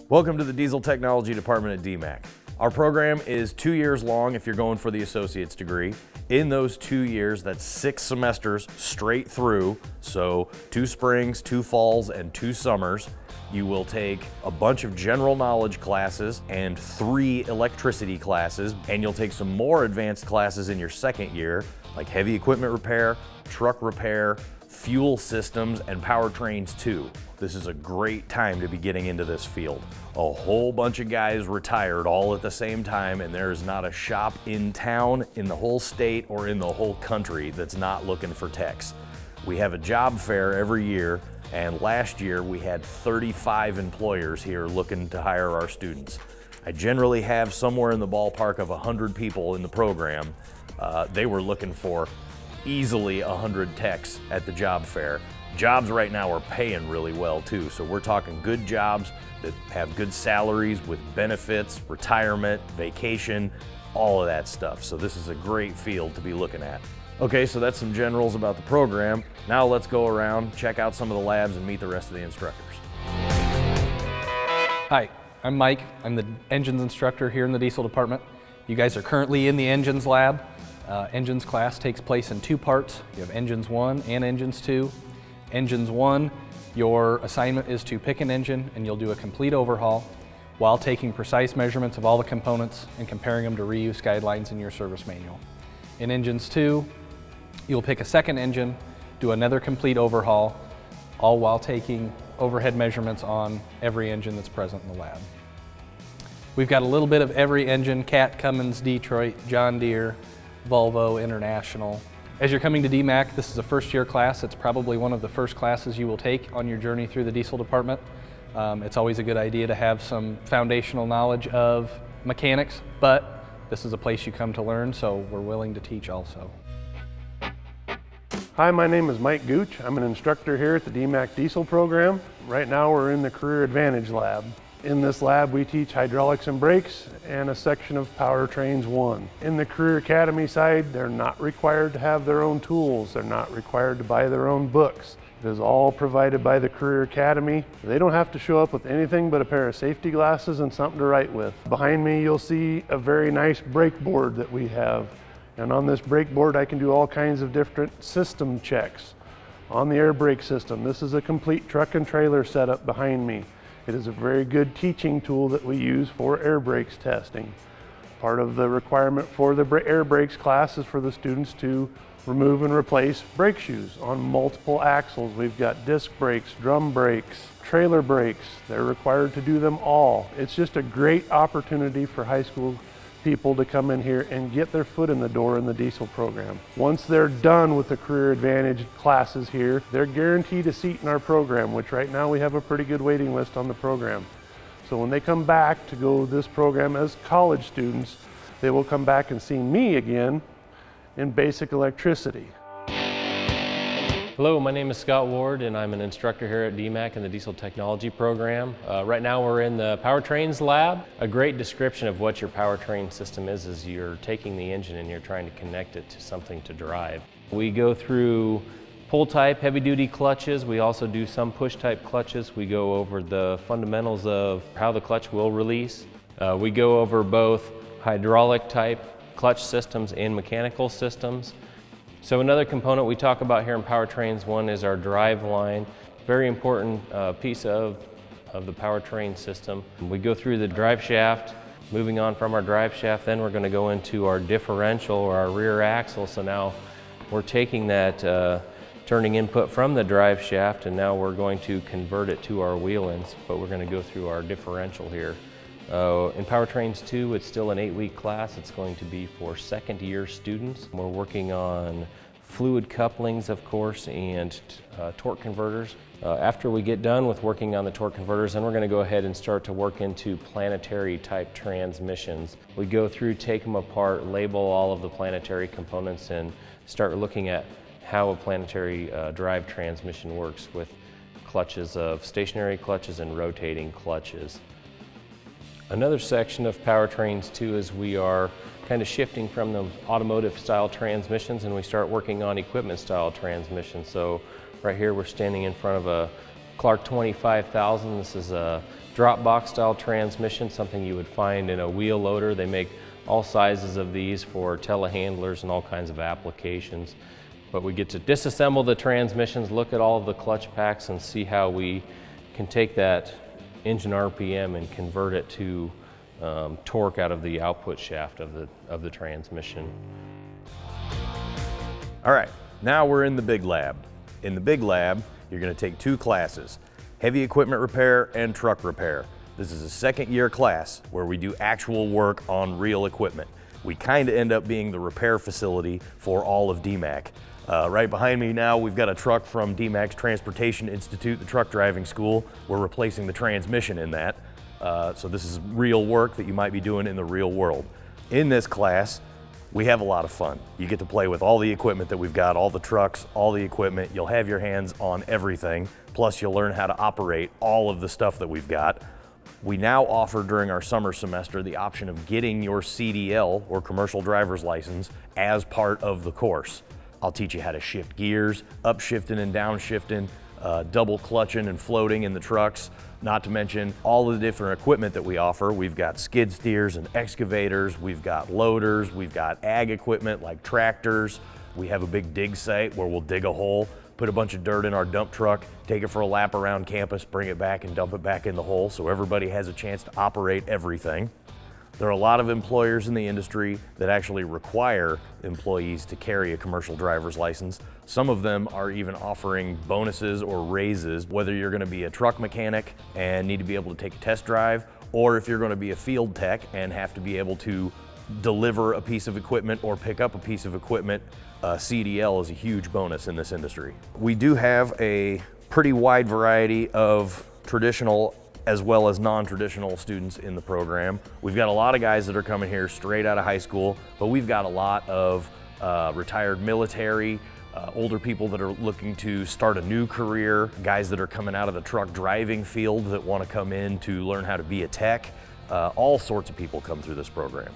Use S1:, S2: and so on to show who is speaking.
S1: Welcome to the Diesel Technology Department at DMACC. Our program is 2 years long if you're going for the associate's degree. In those 2 years, that's 6 semesters straight through, so 2 springs, 2 falls, and 2 summers. You will take a bunch of general knowledge classes and 3 electricity classes, and you'll take some more advanced classes in your second year, like heavy equipment repair, truck repair, fuel systems, and powertrains too. This is a great time to be getting into this field. A whole bunch of guys retired all at the same time, and there is not a shop in town, in the whole state, or in the whole country that's not looking for techs. We have a job fair every year, and last year we had 35 employers here looking to hire our students. I generally have somewhere in the ballpark of 100 people in the program. They were looking for easily 100 techs at the job fair. Jobs right now are paying really well too, so we're talking good jobs that have good salaries with benefits, retirement, vacation, all of that stuff. So this is a great field to be looking at. Okay, so that's some generals about the program. Now let's go around, check out some of the labs, and meet the rest of the instructors.
S2: Hi, I'm Mike. I'm the engines instructor here in the diesel department. You guys are currently in the engines lab. Engines class takes place in 2 parts. You have Engines 1 and Engines 2. Engines 1, your assignment is to pick an engine and you'll do a complete overhaul while taking precise measurements of all the components and comparing them to reuse guidelines in your service manual. In Engines 2, you'll pick a second engine, do another complete overhaul, all while taking overhead measurements on every engine that's present in the lab. We've got a little bit of every engine: Cat, Cummins, Detroit, John Deere, Volvo, International. As you're coming to DMACC, this is a first-year class. It's probably one of the first classes you will take on your journey through the diesel department. It's always a good idea to have some foundational knowledge of mechanics, but this is a place you come to learn, so we're willing to teach also.
S3: Hi, my name is Mike Gooch. I'm an instructor here at the DMACC Diesel program. Right now we're in the Career Advantage lab. In this lab we teach hydraulics and brakes and a section of Powertrains 1. In the Career Academy side, they're not required to have their own tools. They're not required to buy their own books. It is all provided by the Career Academy. They don't have to show up with anything but a pair of safety glasses and something to write with. Behind me you'll see a very nice brake board that we have. And on this brake board I can do all kinds of different system checks. On the air brake system, this is a complete truck and trailer setup behind me. It is a very good teaching tool that we use for air brakes testing. Part of the requirement for the air brakes class is for the students to remove and replace brake shoes on multiple axles. We've got disc brakes, drum brakes, trailer brakes. They're required to do them all. It's just a great opportunity for high school people to come in here and get their foot in the door in the diesel program. Once they're done with the Career Advantage classes here, they're guaranteed a seat in our program, which right now we have a pretty good waiting list on the program. So when they come back to go this program as college students, they will come back and see me again in basic electricity.
S4: Hello, my name is Scott Ward and I'm an instructor here at DMACC in the Diesel Technology program. Right now we're in the Powertrains lab. A great description of what your powertrain system is you're taking the engine and you're trying to connect it to something to drive. We go through pull type heavy duty clutches. We also do some push type clutches. We go over the fundamentals of how the clutch will release. We go over both hydraulic type clutch systems and mechanical systems. So another component we talk about here in Powertrains 1 is our drive line. Very important piece of the powertrain system. We go through the drive shaft. Moving on from our drive shaft, then we're going to go into our differential or our rear axle. So now we're taking that turning input from the drive shaft and now we're going to convert it to our wheel ends, but we're going to go through our differential here. In Powertrains 2, it's still an 8-week class. It's going to be for second-year students. We're working on fluid couplings, of course, and torque converters. After we get done with working on the torque converters, then we're going to go ahead and start to work into planetary type transmissions. We go through, take them apart, label all of the planetary components, and start looking at how a planetary drive transmission works with clutches of stationary clutches and rotating clutches. Another section of Powertrains 2 is we are kind of shifting from the automotive style transmissions and we start working on equipment style transmissions. So right here we're standing in front of a Clark 25,000. This is a drop box style transmission, something you would find in a wheel loader. They make all sizes of these for telehandlers and all kinds of applications. But we get to disassemble the transmissions, look at all of the clutch packs, and see how we can take that engine RPM and convert it to torque out of the output shaft of the transmission.
S1: All right, now we're in the big lab. In the big lab, you're going to take 2 classes, heavy equipment repair and truck repair. This is a second-year class where we do actual work on real equipment. We kind of end up being the repair facility for all of DMACC. Right behind me now, we've got a truck from DMACC's Transportation Institute, the truck driving school. We're replacing the transmission in that. So this is real work that you might be doing in the real world. In this class, we have a lot of fun. You get to play with all the equipment that we've got, all the trucks, all the equipment. You'll have your hands on everything. Plus you'll learn how to operate all of the stuff that we've got. We now offer during our summer semester the option of getting your CDL or commercial driver's license as part of the course. I'll teach you how to shift gears, upshifting and downshifting, double clutching and floating in the trucks, not to mention all of the different equipment that we offer. We've got skid steers and excavators, we've got loaders, we've got ag equipment like tractors. We have a big dig site where we'll dig a hole, put a bunch of dirt in our dump truck, take it for a lap around campus, bring it back and dump it back in the hole so everybody has a chance to operate everything. There are a lot of employers in the industry that actually require employees to carry a commercial driver's license. Some of them are even offering bonuses or raises, whether you're going to be a truck mechanic and need to be able to take a test drive, or if you're going to be a field tech and have to be able to deliver a piece of equipment or pick up a piece of equipment. CDL is a huge bonus in this industry. We do have a pretty wide variety of traditional as well as non-traditional students in the program. We've got a lot of guys that are coming here straight out of high school, but we've got a lot of retired military, older people that are looking to start a new career, guys that are coming out of the truck driving field that want to come in to learn how to be a tech. All sorts of people come through this program.